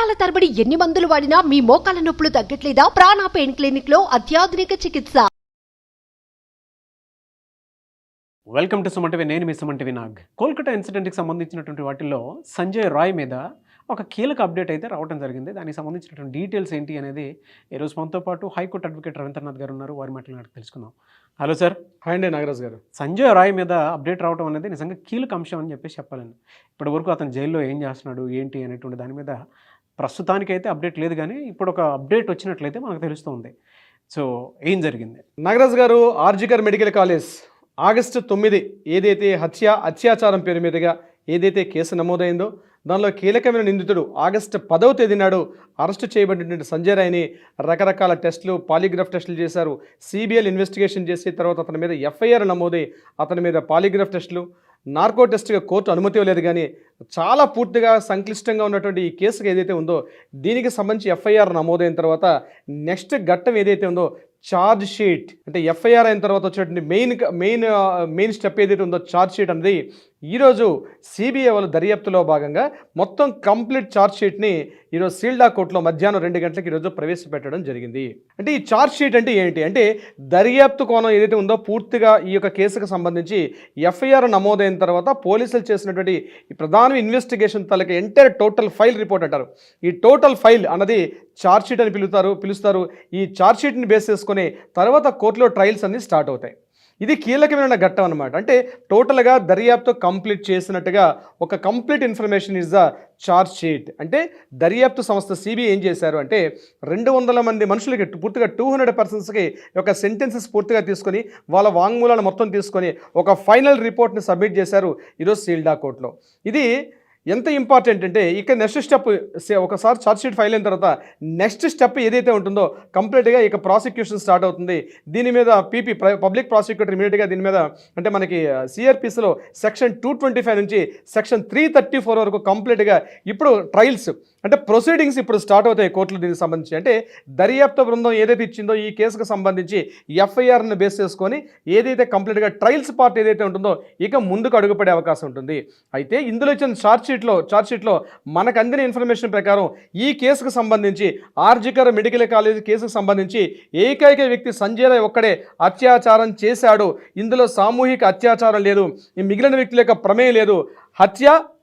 సంవత్సరాల తరబడి ఎన్ని మందులు వాడినా మీ మోకాల నొప్పులు తగ్గట్లేదా? ప్రాణ పెయిన్ క్లినిక్ లో అత్యాధునిక చికిత్స. Welcome to Suman TV. నేను మీ సుమన్ టీవీ నాగ్. కోల్కతా ఇన్సిడెంట్కి సంబంధించినటువంటి వాటిల్లో సంజయ్ రాయ్ మీద ఒక కీలక అప్డేట్ అయితే రావడం జరిగింది. దానికి సంబంధించినటువంటి డీటెయిల్స్ ఏంటి అనేది ఈరోజు మనతో పాటు హైకోర్టు అడ్వకేట్ రవీంద్రనాథ్ గారు ఉన్నారు. వారి మాటలు తెలుసుకుందాం. Hello sir. హాయ్ అండి నాగరాజ్ గారు. సంజయ్ రాయ్ మీద అప్డేట్ రావడం అనేది నిజంగా కీలక అంశం అని చెప్పేసి చెప్పాలండి. ఇప్పటి వరకు అతను జైల్లో ఏం చేస్తున్నాడు ఏంటి అనేటువంటి దాని మీద ప్రస్తుతానికైతే అప్డేట్ లేదు, కానీ ఇప్పుడు ఒక అప్డేట్ వచ్చినట్లయితే మనకు తెలుస్తుంది. సో ఏం జరిగింది? నాగరాజ్ గారు, ఆర్జికర్ మెడికల్ కాలేజ్ ఆగస్టు 9 ఏదైతే అత్యాచారం పేరు మీదుగా ఏదైతే కేసు నమోదైందో దానిలో కీలకమైన నిందితుడు ఆగస్టు 10వ తేదీ నాడు అరెస్టు చేయబడినటువంటి సంజయ్ రాయ్ని రకరకాల టెస్టులు, పాలిగ్రాఫ్ టెస్టులు చేశారు. సిబిఐ ఇన్వెస్టిగేషన్ చేసి తర్వాత అతని మీద ఎఫ్ఐఆర్ నమోదై అతని మీద పాలిగ్రాఫ్ టెస్టులు, నార్కో టెస్ట్గా కోర్టు అనుమతి ఇవ్వలేదు. కానీ చాలా పూర్తిగా సంక్లిష్టంగా ఉన్నటువంటి ఈ కేసుకు ఏదైతే ఉందో దీనికి సంబంధించి ఎఫ్ఐఆర్ నమోదైన తర్వాత నెక్స్ట్ ఘట్టం ఏదైతే ఉందో ఛార్జ్ షీట్, అంటే ఎఫ్ఐఆర్ అయిన తర్వాత వచ్చేటువంటి మెయిన్ స్టెప్ ఏదైతే ఉందో ఛార్జ్ షీట్ అనేది ఈరోజు సిబిఐ వాళ్ళు దర్యాప్తులో భాగంగా మొత్తం కంప్లీట్ ఛార్జ్ షీట్ని ఈరోజు సీల్డా కోర్టులో మధ్యాహ్నం 2 గంటలకు ఈరోజు ప్రవేశపెట్టడం జరిగింది. అంటే ఈ ఛార్జ్ షీట్ అంటే ఏంటి అంటే దర్యాప్తు కోణం ఏదైతే ఉందో పూర్తిగా ఈ యొక్క కేసుకు సంబంధించి ఎఫ్ఐఆర్ నమోదైన తర్వాత పోలీసులు చేసినటువంటి ఈ ప్రధాన ఇన్వెస్టిగేషన్ తాలూకా ఎంటైర్ టోటల్ ఫైల్ రిపోర్ట్ అంటారు. ఈ టోటల్ ఫైల్ అన్నది ఛార్జ్ షీట్ అని పిలుస్తారు. ఈ ఛార్జ్ షీట్ని బేస్ చేసుకుని తర్వాత కోర్టులో ట్రయల్స్ అన్ని స్టార్ట్ అవుతాయి. ఇది కీలకమైన ఘట్టం అనమాట. అంటే టోటల్గా దర్యాప్తు కంప్లీట్ చేసినట్టుగా ఒక complete information is the charge sheet. అంటే దర్యాప్తు సంస్థ సిబిఐ ఏం చేశారు అంటే 200 మంది మనుషులకి పూర్తిగా 200 పర్సన్స్కి ఒక సెంటెన్సెస్ పూర్తిగా తీసుకొని వాళ్ళ వాంగ్మూలాలను మొత్తం తీసుకొని ఒక ఫైనల్ రిపోర్ట్ని సబ్మిట్ చేశారు ఈరోజు సీల్డా కోర్టులో. ఇది ఎంత ఇంపార్టెంట్ అంటే ఇక నెక్స్ట్ స్టెప్ ఒకసారి ఛార్జ్ షీట్ ఫైల్ అయిన తర్వాత నెక్స్ట్ స్టెప్ ఏదైతే ఉంటుందో కంప్లీట్గా ఇక ప్రాసిక్యూషన్ స్టార్ట్ అవుతుంది. దీని మీద పబ్లిక్ ప్రాసిక్యూటర్ ఇమీడియట్గా దీని మీద అంటే మనకి సిఆర్పిసిలో సెక్షన్ 225 నుంచి సెక్షన్ 334 వరకు కంప్లీట్గా ఇప్పుడు ట్రయల్స్ అంటే ప్రొసీడింగ్స్ ఇప్పుడు స్టార్ట్ అవుతాయి కోర్టులు దీనికి సంబంధించి. అంటే దర్యాప్తు బృందం ఏదైతే ఇచ్చిందో ఈ కేసుకు సంబంధించి ఎఫ్ఐఆర్ని బేస్ చేసుకొని ఏదైతే కంప్లీట్గా ట్రయల్స్ పార్ట్ ఏదైతే ఉంటుందో ఇక ముందుకు అడుగుపడే అవకాశం ఉంటుంది. అయితే ఇందులో ఇచ్చిన ఛార్జ్ షీట్లో మనకు అందిన ఇన్ఫర్మేషన్ ప్రకారం ఈ కేసుకు సంబంధించి ఆర్జికర్ మెడికల్ కాలేజ్ కేసుకు సంబంధించి ఏకైక వ్యక్తి సంజయ్ రాయ్ ఒక్కడే అత్యాచారం చేశాడు. ఇందులో సామూహిక అత్యాచారం లేదు, ఈ మిగిలిన వ్యక్తుల యొక్క ప్రమేయం లేదు.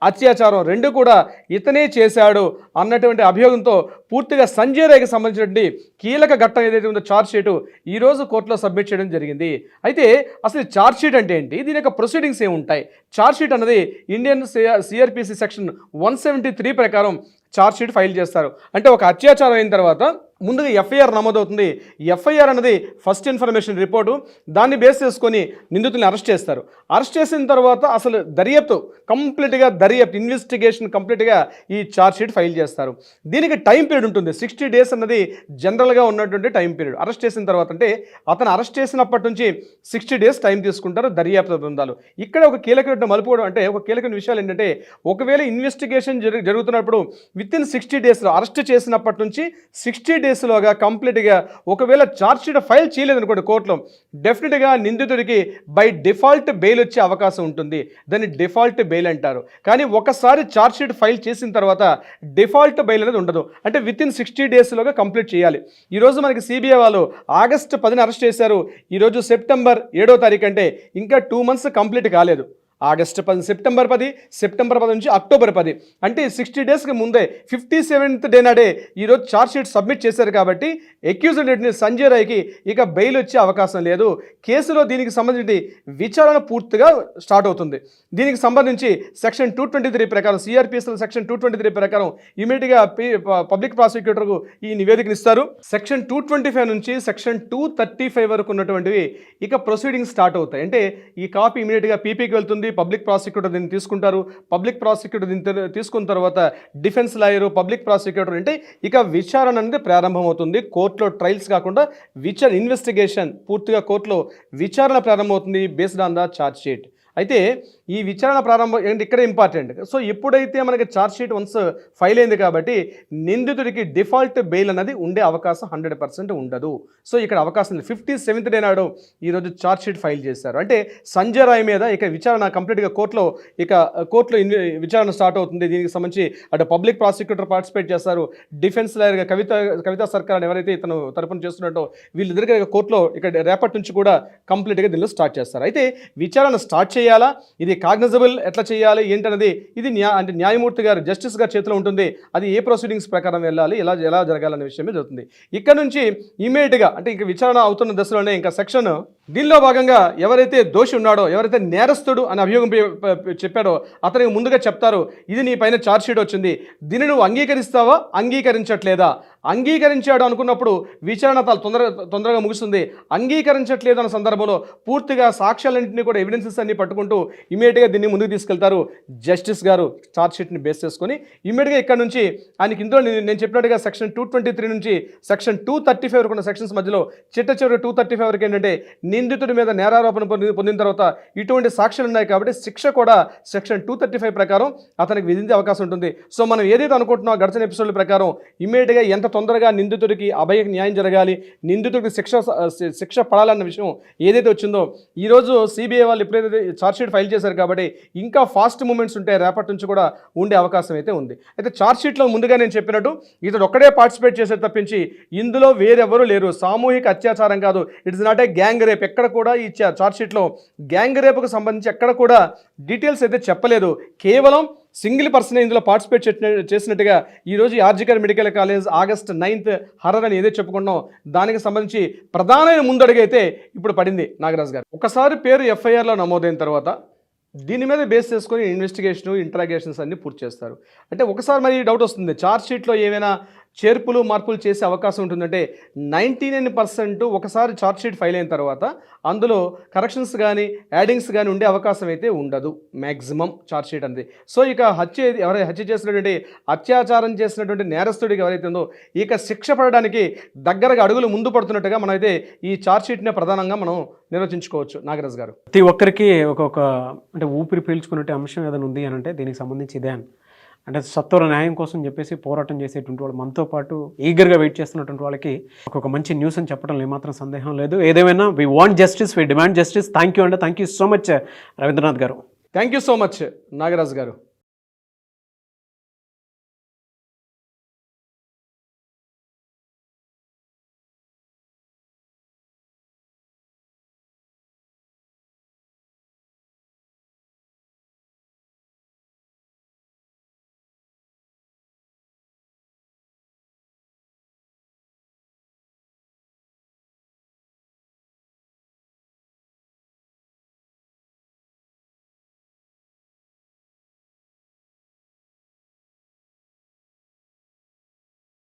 అత్యాచారం రెండు కూడా ఇతనే చేశాడు అన్నటువంటి అభియోగంతో పూర్తిగా సంజయ్ రాయ్కి సంబంధించినటువంటి కీలక ఘట్టం ఏదైతే ఉందో ఛార్జ్ షీటు ఈరోజు కోర్టులో సబ్మిట్ చేయడం జరిగింది. అయితే అసలు ఛార్జ్ షీట్ అంటే ఏంటి, దీని యొక్క ప్రొసీడింగ్స్ ఏముంటాయి? ఛార్జ్ షీట్ అనేది ఇండియన్ సిఆర్పిసి సెక్షన్ 173 ప్రకారం ఛార్జ్ షీట్ ఫైల్ చేస్తారు. అంటే ఒక అత్యాచారం అయిన తర్వాత ముందుగా ఎఫ్ఐఆర్ నమోదవుతుంది. ఎఫ్ఐఆర్ అనేది ఫస్ట్ ఇన్ఫర్మేషన్ రిపోర్టు, దాన్ని బేస్ చేసుకొని నిందితుల్ని అరెస్ట్ చేస్తారు. అరెస్ట్ చేసిన తర్వాత అసలు ఇన్వెస్టిగేషన్ కంప్లీట్గా ఈ ఛార్జ్ షీట్ ఫైల్ చేస్తారు. దీనికి టైం పీరియడ్ ఉంటుంది. 60 days అన్నది జనరల్గా ఉన్నటువంటి టైం పీరియడ్. అరెస్ట్ చేసిన తర్వాత అంటే అతను అరెస్ట్ చేసినప్పటి నుంచి 60 days టైం తీసుకుంటారు దర్యాప్తు బృందాలు. ఇక్కడ ఒక కీలకమైన మలుపుకోవడం అంటే ఒక కీలకమైన విషయాలు ఏంటంటే ఒకవేళ ఇన్వెస్టిగేషన్ జరుగుతున్నప్పుడు వితిన్ 60 days అరెస్ట్ చేసినప్పటి నుంచి 60 daysలోగా కంప్లీట్గా ఒకవేళ ఛార్జ్ షీట్ ఫైల్ చేయలేదనుకోండి కోర్టులో, డెఫినెట్గా నిందితుడికి బై డిఫాల్ట్ బెయిల్ వచ్చే అవకాశం ఉంటుంది. దాన్ని డిఫాల్ట్ బెయిల్ అంటారు. కానీ ఒకసారి ఛార్జ్ షీట్ ఫైల్ చేసిన తర్వాత డిఫాల్ట్ బెయిల్ అనేది ఉండదు. అంటే వితిన్ 60 daysలోగా కంప్లీట్ చేయాలి. ఈరోజు మనకి సిబిఐ వాళ్ళు ఆగస్టు 10 అరెస్ట్ చేశారు. ఈరోజు సెప్టెంబర్ 7వ తారీఖు అంటే ఇంకా 2 months కంప్లీట్ కాలేదు. ఆగస్టు 10, సెప్టెంబర్ 10 నుంచి అక్టోబర్ 10 అంటే 60 daysకి ముందే 57th డే నాడే ఈరోజు ఛార్జ్ షీట్ సబ్మిట్ చేశారు. కాబట్టి అక్యూజ్డ్ సంజయ్ రాయ్కి ఇక బెయిల్ వచ్చే అవకాశం లేదు. కేసులో దీనికి సంబంధించి విచారణ పూర్తిగా స్టార్ట్ అవుతుంది. దీనికి సంబంధించి సెక్షన్ 223 ప్రకారం సిఆర్పిఎస్ఎల్ సెక్షన్ 223 ప్రకారం ఇమీడియట్గా పబ్లిక్ ప్రాసిక్యూటర్కు ఈ నివేదికను ఇస్తారు. సెక్షన్ 225 నుంచి సెక్షన్ 235 వరకు ఉన్నటువంటివి ఇక ప్రొసీడింగ్స్ స్టార్ట్ అవుతాయి. అంటే ఈ కాపీ ఇమీడియట్గా పీపీకి వెళ్తుంది. పబ్లిక్ ప్రాసిక్యూటర్ దీన్ని తీసుకుంటారు. పబ్లిక్ ప్రాసిక్యూటర్ దీన్ని తీసుకున్న తర్వాత డిఫెన్స్ లాయరు, పబ్లిక్ ప్రాసిక్యూటర్ అంటే ఇక విచారణ అనేది ప్రారంభమవుతుంది. కోర్టులో ట్రయల్స్ కాకుండా ఇన్వెస్టిగేషన్ పూర్తిగా కోర్టులో విచారణ ప్రారంభమవుతుంది based on the charge sheet. అయితే ఈ విచారణ ప్రారంభం ఏంటి ఇక్కడ ఇంపార్టెంట్. సో ఎప్పుడైతే మనకి ఛార్జ్ షీట్ వన్స్ ఫైల్ అయింది కాబట్టి నిందితుడికి డిఫాల్ట్ బెయిల్ అన్నది ఉండే అవకాశం 100% ఉండదు. సో ఇక్కడ అవకాశం ఉంది. 57th డే నాడు ఈరోజు ఛార్జ్ షీట్ ఫైల్ చేశారు. అంటే సంజయ్ రాయ్ మీద ఇక విచారణ కంప్లీట్గా కోర్టులో విచారణ స్టార్ట్ అవుతుంది. దీనికి సంబంధించి అటు పబ్లిక్ ప్రాసిక్యూటర్ పార్టిసిపేట్ చేస్తారు, డిఫెన్స్ లాయర్గా కవితా సర్కార్ అని ఎవరైతే ఇతను తరపున చేస్తున్నట్టో వీళ్ళిద్దరికీ కోర్టులో ఇక్కడ రేపటి నుంచి కూడా కంప్లీట్గా దీనిలో స్టార్ట్ చేస్తారు. అయితే విచారణ స్టార్ట్ చేయాలా, ఇది కాగ్నిజబుల్ ఎట్లా చేయాలి ఏంటనేది ఇది అంటే న్యాయమూర్తి గారు జస్టిస్ గారి చేతిలో ఉంటుంది. అది ఏ ప్రొసీడింగ్స్ ప్రకారం వెళ్ళాలి, ఎలా జరగాలనే విషయమే జరుగుతుంది. ఇక్కడ నుంచి ఇమీడియట్గా అంటే ఇంకా విచారణ అవుతున్న దశలోనే ఇంకా సెక్షన్ దీనిలో భాగంగా ఎవరైతే దోషి ఉన్నాడో, ఎవరైతే నేరస్తుడు అని అభియోగం చెప్పాడో అతనికి ముందుగా చెప్తారు, ఇది నీ పైన ఛార్జ్ షీట్ వచ్చింది, దీన్ని నువ్వు అంగీకరిస్తావా అంగీకరించట్లేదా. అంగీకరించాడు అనుకున్నప్పుడు విచారణ తొందరగా ముగుస్తుంది. అంగీకరించట్లేదు అన్న సందర్భంలో పూర్తిగా సాక్ష్యాలన్నింటినీ కూడా ఎవిడెన్సెస్ అన్ని పట్టుకుంటూ ఇమీడియట్గా దీన్ని ముందుకు తీసుకెళ్తారు జస్టిస్ గారు. ఛార్జ్ షీట్ని బేస్ చేసుకొని ఇమీడియట్గా ఇక్కడ నుంచి ఆయనకి ఇందులో నేను చెప్పినట్టుగా సెక్షన్ 223 నుంచి సెక్షన్ 235 వరకు ఉన్న సెక్షన్స్ మధ్యలో చివరి 235 వరకు ఏంటంటే నిందితుడి మీద నేరారోపణ పొందిన తర్వాత ఇటువంటి సాక్ష్యాలు ఉన్నాయి కాబట్టి శిక్ష కూడా సెక్షన్ 235 ప్రకారం అతనికి విధించే అవకాశం ఉంటుంది. సో మనం ఏదైతే అనుకుంటున్నామో గడిచిన ఎపిసోడ్ల ప్రకారం ఇమీడియట్గా ఎంత తొందరగా నిందితుడికి అభయ న్యాయం జరగాలి, నిందితుడికి శిక్ష పడాలన్న విషయం ఏదైతే వచ్చిందో ఈరోజు సిబిఐ వాళ్ళు ఎప్పుడైతే ఛార్జ్ షీట్ ఫైల్ చేశారు కాబట్టి ఇంకా ఫాస్ట్ మూమెంట్స్ ఉంటాయి, రేపటి నుంచి కూడా ఉండే అవకాశం అయితే ఉంది. అయితే ఛార్జ్ షీట్లో ముందుగా నేను చెప్పినట్టు ఇతడు ఒక్కడే పార్టిసిపేట్ చేసే తప్పించి ఇందులో వేరెవరూ లేరు, సామూహిక అత్యాచారం కాదు, it's not a gang rape. ఎక్కడ కూడా ఈ ఛార్జ్ షీట్లో గ్యాంగ్ రేపుకు సంబంధించి ఎక్కడ కూడా డీటెయిల్స్ అయితే చెప్పలేదు. కేవలం సింగిల్ పర్సన్ ఇందులో పార్టిసిపేట్ చేసినట్టుగా ఈరోజు RG Kar medical college August 9th horror అని ఏదైతే చెప్పుకున్నాం దానికి సంబంధించి ప్రధానమైన ముందడుగైతే ఇప్పుడు పడింది నాగరాజు గారు. ఒకసారి పేరు ఎఫ్ఐఆర్లో నమోదైన తర్వాత దీని మీద బేస్ చేసుకొని ఇన్వెస్టిగేషన్ ఇంట్రాగేషన్స్ అన్ని పూర్తి చేస్తారు. అంటే ఒకసారి మరి డౌట్ వస్తుంది, ఛార్జ్ షీట్లో ఏమైనా చేర్పులు మార్పులు చేసే అవకాశం ఉంటుందంటే 99% ఒకసారి ఛార్జ్ షీట్ ఫైల్ అయిన తర్వాత అందులో కరెక్షన్స్ కానీ యాడింగ్స్ కానీ ఉండే అవకాశం అయితే ఉండదు మ్యాక్సిమం ఛార్జ్ షీట్ అనేది. సో ఇక ఎవరైతే హత్య చేసినటువంటి అత్యాచారం చేసినటువంటి నేరస్తుడికి ఎవరైతే ఉందో ఇక శిక్ష పడడానికి దగ్గరగా అడుగులు ముందు పడుతున్నట్టుగా మనమైతే ఈ ఛార్జ్ షీట్ని ప్రధానంగా మనం నిర్వచించుకోవచ్చు. నాగరాజ్ గారు, ప్రతి ఒక్కరికి ఒక్కొక్క అంటే ఊపిరి పీల్చుకునే అంశం ఏదైనా ఉంది అని అంటే దీనికి సంబంధించి ఇదే అంటే సత్వర న్యాయం కోసం చెప్పేసి పోరాటం చేసేటువంటి వాళ్ళు మనతో పాటు ఈగర్గా వెయిట్ చేస్తున్నటువంటి వాళ్ళకి ఒక మంచి న్యూస్ అని చెప్పడంలో ఏమాత్రం సందేహం లేదు. ఏదేమైనా we want justice, we demand justice. Thank you so much Ravindranath garu. Thank you so much Nagaraj గారు.